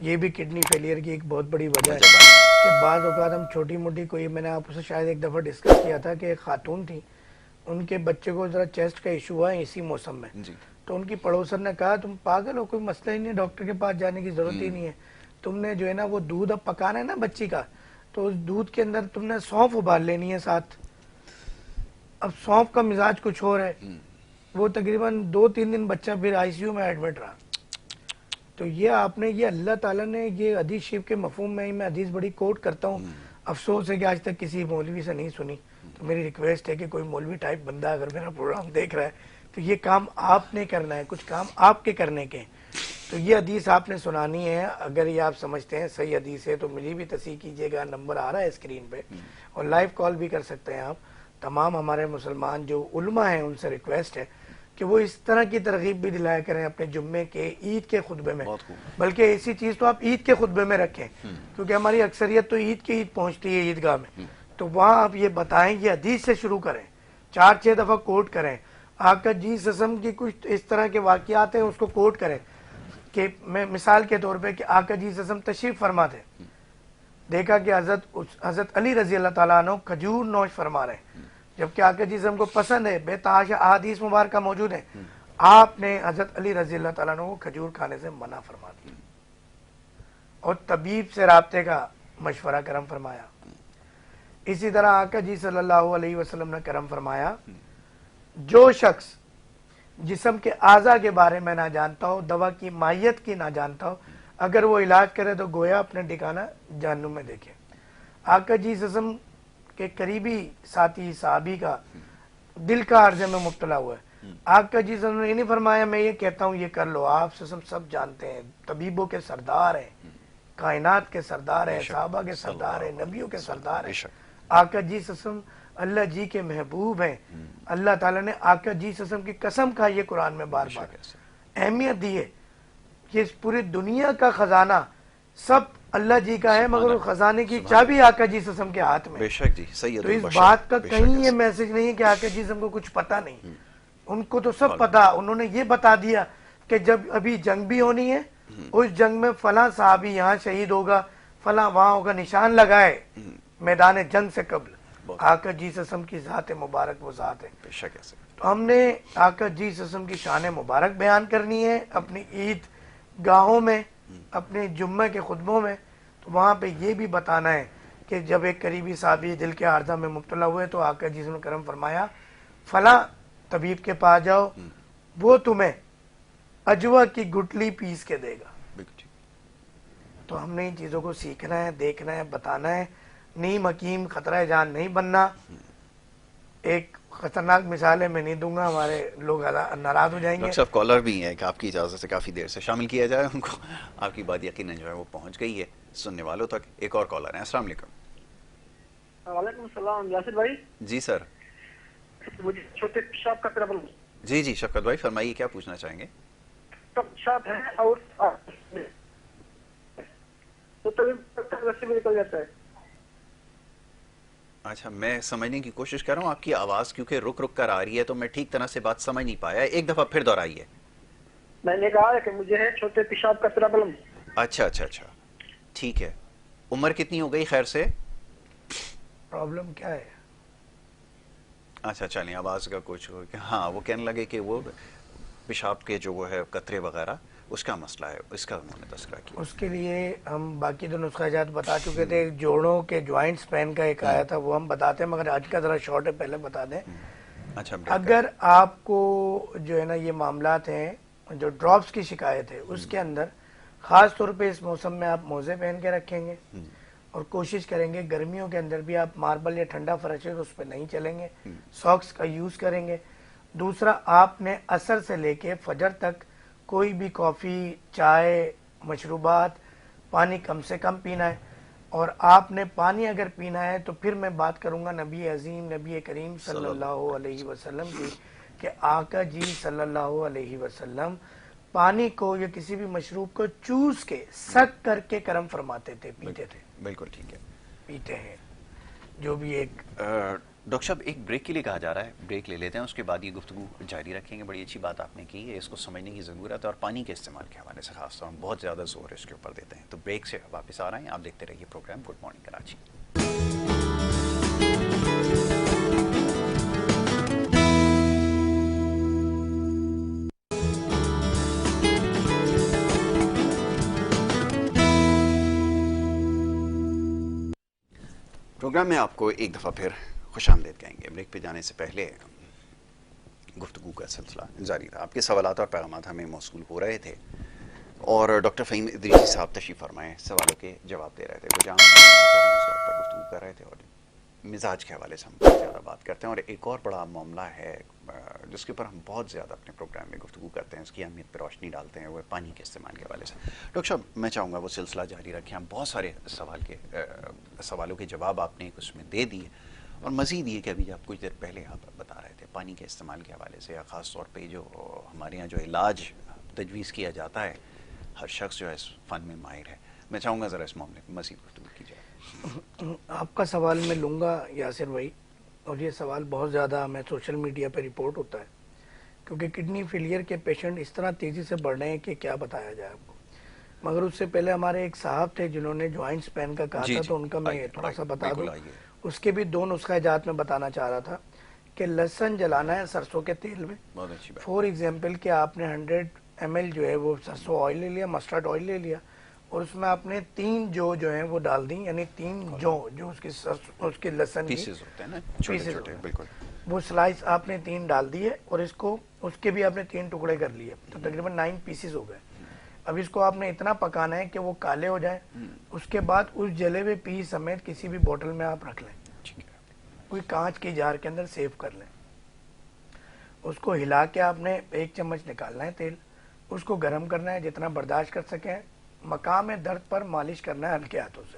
یہ بھی kidney failure کی ایک بہت بڑی وجہ ہے کہ بعض اوقات ہم چھوٹی موٹی کوئی، میں نے آپ سے شاید ایک دفعہ ڈسکس کیا تھا کہ ایک خاتون تھی، ان کے بچے کو ذرا چیسٹ کا ایشو ہوا ہے اسی موسم میں، تو ان کی پڑوسن نے کہا تم پاگل ہو، کوئی مسئلہ ہی نہیں ہے، ڈاکٹر کے پاس جانے کی ضرورت ہی نہیں ہے، تم نے جو ہے نا وہ دودھ اب پکانا ہے نا بچی کا، تو اس دودھ کے اندر تم نے سونف ابال لینی ہے ساتھ۔ اب سونف کا مزاج کچھ اور ہے، وہ تقریباً 2-3 دن بچہ پھر آئی سی یو میں ایڈمٹ رہا۔ تو یہ آپ نے، یہ اللہ تعالیٰ نے یہ حدیث شریف کے مفہوم میں حدیث بڑی کوٹ کرتا ہوں، افسوس ہے کہ آج تک کسی مولوی سے نہیں سنی، تو میری ریکویسٹ ہے کہ کوئی مولوی ٹائپ بندہ اگر میرا پروگرام دیکھ رہا ہے تو یہ کام آپ نے کرنا ہے، کچھ کام آپ کے کرنے کے، تو یہ حدیث آپ نے سنانی ہے۔ اگر یہ آپ سمجھتے ہیں صحیح حدیث ہے تو مجھے بھی تصحیح کیجیے گا، نمبر آ رہا ہے اسکرین پہ، اور لائیو کال بھی کر سکتے ہیں آپ۔ تمام ہمارے مسلمان جو علماء ہیں ان سے ریکویسٹ ہے کہ وہ اس طرح کی ترغیب بھی دلایا کریں اپنے جمعے کے، عید کے خطبے میں، بلکہ ایسی چیز تو آپ عید کے خطبے میں رکھیں، کیونکہ ہماری اکثریت تو عید کی عید پہنچتی ہے عیدگاہ میں، تو وہاں آپ یہ بتائیں، یہ حدیث سے شروع کریں، 4-6 دفعہ کوٹ کریں، آقا جی سسم کی کچھ اس طرح کے واقعات ہیں اس کو کوٹ کریں، کہ میں مثال کے طور پہ کہ آقا جی سسم تشریف فرما تھے، دیکھا کہ حضرت علی رضی اللہ تعالیٰ عنہ کھجور نوش فرما رہے ہیں، جبکہ آقا جی سسم کو پسند ہے، بے تحاشا احادیث مبارکہ موجود ہیں، آپ نے حضرت علی رضی اللہ تعالیٰ عنہ کو کھجور کھانے سے منع فرما دیا، اور طبیب سے رابطے کا مشورہ کرم فرمایا۔ اسی طرح آقا جی صلی اللہ علیہ وسلم نے کرم فرمایا، جو شخص جسم کے اعضاء کے بارے میں نہ جانتا ہو، دوا کی ماہیت کی نہ جانتا ہو، اگر وہ علاج کرے تو گویا اپنے ٹھکانہ جہنم میں دیکھے۔ آقا جی سسم کے قریبی ساتھی صحابی کا دل کا عرضے میں مبتلا ہوا ہے، آقا جی سسم نے یہ نہیں فرمایا میں یہ کہتا ہوں یہ کر لو، آپ سسم سب جانتے ہیں، طبیبوں کے سردار ہیں، کائنات کے سردار ہیں، صحابہ کے سردار ہیں، نبیوں کے سردار ہیں، آقا جی سسم اللہ جی کے محبوب ہیں، اللہ تعالیٰ نے آقا جی سسم کی قسم کھائی ہے قرآن میں بار بار، اہمیت دی ہے کہ اس پوری دنیا کا خزانہ سب اللہ جی کا ہے، مگر وہ خزانے کی چابی آقا جی سسم کے ہاتھ میں، تو اس بات کا کہیں یہ میسج نہیں ہے کہ آقا جی سسم کو کچھ پتہ نہیں، ان کو تو سب پتا، انہوں نے یہ بتا دیا کہ جب ابھی جنگ بھی ہونی ہے، اس جنگ میں فلاں صحابی یہاں شہید ہوگا، فلاں وہاں ہوگا، نشان لگائے میدان جنگ سے قبل، آقا جی سسم کی ذات مبارک وہ ذات ہے۔ تو ہم نے آقا جی سسم کی شان مبارک بیان کرنی ہے اپنی عید گاہوں میں، اپنے جمعہ کے خطبوں میں، تو وہاں پہ یہ بھی بتانا ہے کہ جب ایک قریبی صحابی دل کے عارضہ میں مبتلا ہوئے تو آقا جی نے کرم فرمایا فلاں طبیب کے پاس جاؤ، وہ تمہیں اجوا کی گٹلی پیس کے دے گا۔ تو ہم نے ان چیزوں کو سیکھنا ہے، دیکھنا ہے، بتانا ہے، نیم حکیم خطرہ جان نہیں بننا۔ ایک خطرناک مثال ہے، میں نہیں دوں گا، ہمارے لوگ ناراض ہو جائیں گے۔ ڈاکٹر صاحب کالر بھی ہیں کہ آپ کی اجازت سے کافی دیر سے شامل کیا جائے ان کو، آپ کی بات یقیناً جو ہے وہ پہنچ گئی ہے سننے والوں تک۔ ایک اور کالر ہیں، السلام علیکم۔ وعلیکم السلام، یاسر بھائی۔ جی سر۔ مجھے چھوٹے پیشاب کا پرابلم۔ جی جی شفقت بھائی فرمائیے، کیا پوچھنا چاہیں گے؟ پیشاب ہے اور تو رسی میں نکل جاتا ہے۔ اچھا، میں سمجھنے کی کوشش کر رہا ہوں، آپ کی آواز کیونکہ رک رک کر آ رہی ہے تو میں ٹھیک طرح سے بات سمجھ نہیں پایا، ایک دفعہ پھر دہرائیے۔ میں نے کہا ہے کہ مجھے ہے چھوٹے پیشاب کا پرابلم۔ اچھا اچھا اچھا، ٹھیک ہے۔ عمر کتنی ہو گئی خیر سے؟ پرابلم کیا ہے؟ اچھا چلیں، آواز کا کچھ ہاں، وہ کہنے لگے کہ وہ پیشاب کے جو وہ ہے قطرے وغیرہ اس کا مسئلہ ہے، اس کا انہوں نے تذکرہ کیا۔ اس کے لیے ہم باقی تو نسخہ جات بتا چکے تھے، جوڑوں کے جوائنٹس پین کا ایک آیا تھا وہ ہم بتاتے ہیں، مگر آج کا ذرا شارٹ ہے، پہلے بتا دیں۔ اچھا، اگر آپ کو جو ہے نا یہ معاملات ہیں، جو ڈراپس کی شکایت ہے اس کے اندر خاص طور پہ اس موسم میں آپ موزے پہن کے رکھیں گے اور کوشش کریں گے گرمیوں کے اندر بھی آپ ماربل یا ٹھنڈا فرش ہے اس پہ نہیں چلیں گے، ساکس کا یوز کریں گے۔ دوسرا، آپ نے عصر سے لے کے فجر تک کوئی بھی کافی، چائے، مشروبات، پانی کم سے کم پینا ہے، اور آپ نے پانی اگر پینا ہے تو پھر میں بات کروں گا نبی عظیم نبی کریم صلی اللہ علیہ وسلم کی، کہ آقا جی صلی اللہ علیہ وسلم پانی کو یا کسی بھی مشروب کو چوس کے سک کر کے کرم فرماتے تھے، پیتے تھے۔ بالکل ٹھیک ہے، پیتے ہیں جو بھی ایک ڈاکٹر صاحب ایک بریک کے لیے کہا جا رہا ہے، بریک لے لیتے ہیں، اس کے بعد یہ گفتگو جاری رکھیں گے. بڑی اچھی بات آپ نے کی ہے، اس کو سمجھنے کی ضرورت ہے، اور پانی کے استعمال کے حوالے سے خاص طور پر بہت زیادہ زور اس کے اوپر دیتے ہیں. تو بریک سے واپس آ رہے ہیں، آپ دیکھتے رہیے programme good morning Karachi. Programme میں آپ کو ایک دفعہ پھر خوش آمدید کہیں گے. بریک پہ جانے سے پہلے گفتگو کا سلسلہ جاری رہا. آپ کے سوالات اور پیغامات ہمیں موصول ہو رہے تھے، اور ڈاکٹر فہیم ادریسی صاحب تشریف فرمائے سوالوں کے جواب دے رہے تھے. کچھ عام موضوعات پر گفتگو کر رہے تھے، اور مزاج کے حوالے سے ہم بہت زیادہ بات کرتے ہیں. اور ایک اور بڑا معاملہ ہے جس کے اوپر ہم بہت زیادہ اپنے پروگرام میں گفتگو کرتے ہیں، اس کی اہمیت پہ روشنی ڈالتے ہیں، وہ ہے پانی کے استعمال کے حوالے سے. ڈاکٹر صاحب میں چاہوں گا وہ سلسلہ جاری رکھیں. ہم بہت سارے سوالوں کے جواب آپ نے اس میں دے دیے، اور مزید یہ کہ ابھی آپ کچھ دیر پہلے آپ بتا رہے تھے پانی کے استعمال کے حوالے سے، یا خاص طور پہ جو ہمارے یہاں جو علاج تجویز کیا جاتا ہے، ہر شخص جو ہے اس فن میں ماہر ہے. میں چاہوں گا ذرا اس معاملے میں مزید گفتگو کی جائے. آپ کا سوال میں لوں گا یاسر بھائی، اور یہ سوال بہت زیادہ ہمیں سوشل میڈیا پہ رپورٹ ہوتا ہے، کیونکہ کڈنی فیلئر کے پیشنٹ اس طرح تیزی سے بڑھ رہے ہیں کہ کیا بتایا جائے آپ کو. مگر اس سے پہلے ہمارے ایک صاحب تھے جنہوں نے جوائنٹس پین کا کہا تھا، تو ان کا میں تھوڑا سا بتا دوں. اس کے بھی 2 نسخہ جات میں بتانا چاہ رہا تھا کہ لہسن جلانا ہے سرسوں کے تیل میں. فور ایگزامپل کہ آپ نے 100 ml جو ہے وہ سرسوں آئل لے لیا، مسٹرڈ آئل لے لیا، اور اس میں آپ نے 3 جو ہیں وہ ڈال دیں، یعنی 3 جو اس کے لہسن کی پیسز بالکل وہ سلائس آپ نے 3 ڈال دیے، اور اس کے بھی آپ نے 3 ٹکڑے کر لیے، تو تقریباً 9 پیسز ہو گئے. اب اس کو آپ نے اتنا پکانا ہے کہ وہ کالے ہو جائیں. اس کے بعد اس جلے ہوئے پیس سمیت کسی بھی بوٹل میں آپ رکھ لیں، کوئی کانچ کی جار کے اندر سیو کر لیں. اس کو ہلا کے آپ نے 1 چمچ نکالنا ہے تیل، اس کو گرم کرنا ہے جتنا برداشت کر سکیں، مقام درد پر مالش کرنا ہے ہلکے ہاتھوں سے.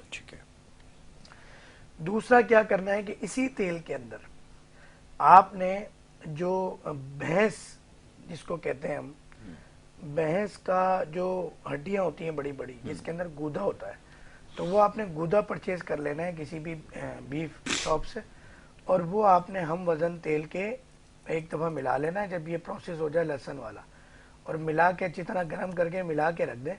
دوسرا کیا کرنا ہے کہ اسی تیل کے اندر آپ نے جو بھینس جس کو کہتے ہیں ہم، بھینس کا جو ہڈیاں ہوتی ہیں بڑی بڑی جس کے اندر گودا ہوتا ہے، تو وہ آپ نے گودا پرچیز کر لینا ہے کسی بھی بیف شاپ سے، اور وہ آپ نے ہم وزن تیل کے ایک دفعہ ملا لینا ہے جب یہ پروسیس ہو جائے لہسن والا، اور ملا کے اچھی طرح گرم کر کے ملا کے رکھ دیں.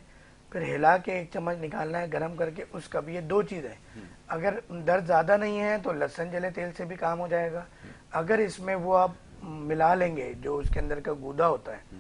پھر ہلا کے 1 چمچ نکالنا ہے گرم کر کے اس کا بھی. یہ 2 چیزیں، اگر درد زیادہ نہیں ہے تو لہسن جلے تیل سے بھی کام ہو جائے گا. اگر اس میں وہ آپ ملا لیں گے جو اس کے اندر کا گودا ہوتا ہے